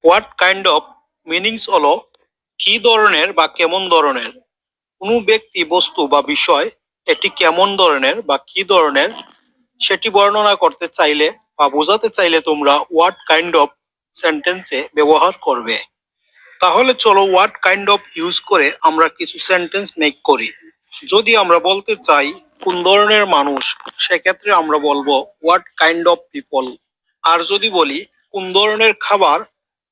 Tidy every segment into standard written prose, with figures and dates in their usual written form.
What kind of meanings হলো কি ধরনের বা কেমন ধরনের। কোনো ব্যক্তি, বস্তু বা বিষয় এটি কেমন ধরনের বা কি ধরনের সেটি বর্ণনা করতে চাইলে বা বোঝাতে চাইলে তোমরা হোয়াট কাইন্ড অফ সেন্টেন্সে ব্যবহার করবে। তাহলে চলো হোয়াট কাইন্ড অফ ইউজ করে আমরা কিছু সেন্টেন্স মেক করি। যদি আমরা বলতে চাই কোন ধরনের মানুষ, সেক্ষেত্রে আমরা বলবো হোয়াট কাইন্ড অফ পিপল। আর যদি বলি কোন ধরনের খাবার,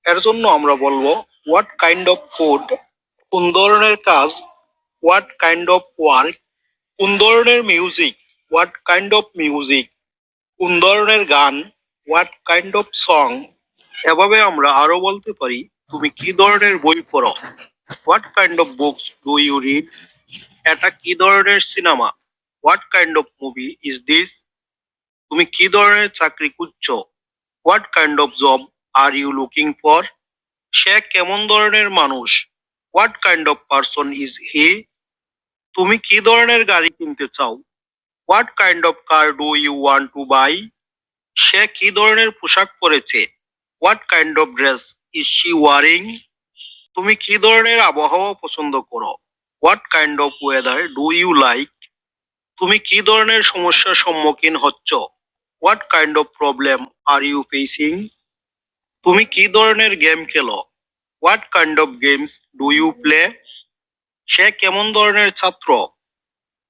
এর জন্য আমরা বলবো হোয়াট কাইন্ড অফ ফুড। কোন ধরনের কাজ, হোয়াট কাইন্ড অফ ওয়ার্ক। কোন ধরনের music, what kind of music. কোন ধরনের গান, হোয়াট কাইন্ড অফ সং। এভাবে আমরা আরো বলতে পারি তুমি কি ধরনের বই পড়ো, what kind of books do you read. এটা কি ধরনের cinema, what kind of movie is this. তুমি কি ধরনের চাকরি খুঁজছো, what kind of job are you looking for. সে কেমন ধরনের মানুষ, what kind of person is he. তুমি কি ধরনের গাড়ি কিনতে চাও, what kind of car do you want to buy. সে কি ধরনের পোশাক পরেছে, what kind of dress is she wiring. তুমি কি ধরনের আবহাওয়া পছন্দ করো, what kind of weather do you like. তুমি কি ধরনের সমস্যার সম্মুখীন হচ্ছ, what kind of problem are you facing. তুমি কি ধরনের গেম খেলো, what kind of games do you play. সে কেমন ধরনের ছাত্র,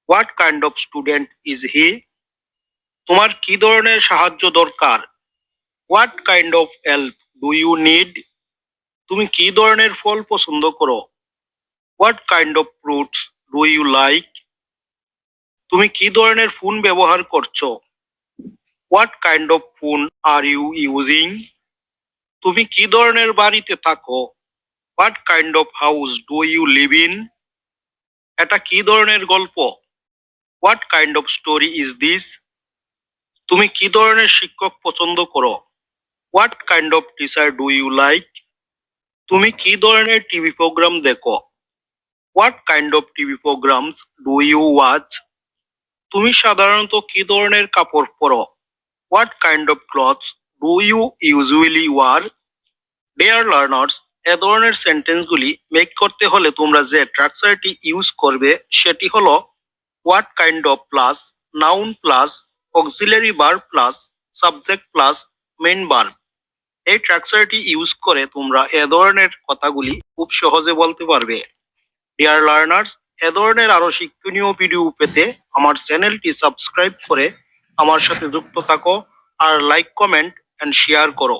what kind of student is he. তোমার কি ধরনের সাহায্য দরকার, what kind of help do you need. তুমি কি ধরনের ফল পছন্দ করো, what kind of fruits do you like. তুমি কি ধরনের ফোন ব্যবহার করছো, what kind of phone are you using. তুমি কি ধরনের বাড়িতে থাকো, what kind of house do you live in. এটা কি ধরনের গল্প, what kind of story is this. তুমি কি ধরনের শিক্ষক পছন্দ করো, what kind of teacher do you like. তুমি কি ধরনের টিভি প্রোগ্রাম দেখো, what kind of TV programs do you watch. তুমি সাধারণত কি ধরনের কাপড় পরো, what kind of clothes do you usually wear. Dear learners, এ ধরনের সেন্টেন্সগুলি মেক করতে হলে তোমরা যে স্ট্রাকচারটি ইউজ করবে সেটি হলো what kind of plus noun plus auxiliary verb plus subject plus main verb. এই স্ট্রাকচারটি ইউজ করে তোমরা এ ধরনের কথাগুলি খুব সহজে বলতে পারবে। ডিয়ার লার্নার্স, এ ধরনের আরো শিক্ষণীয় ভিডিও পেতে আমার চ্যানেলটি সাবস্ক্রাইব করে আমার সাথে যুক্ত থাকো আর লাইক, কমেন্ট এন্ড শেয়ার করো।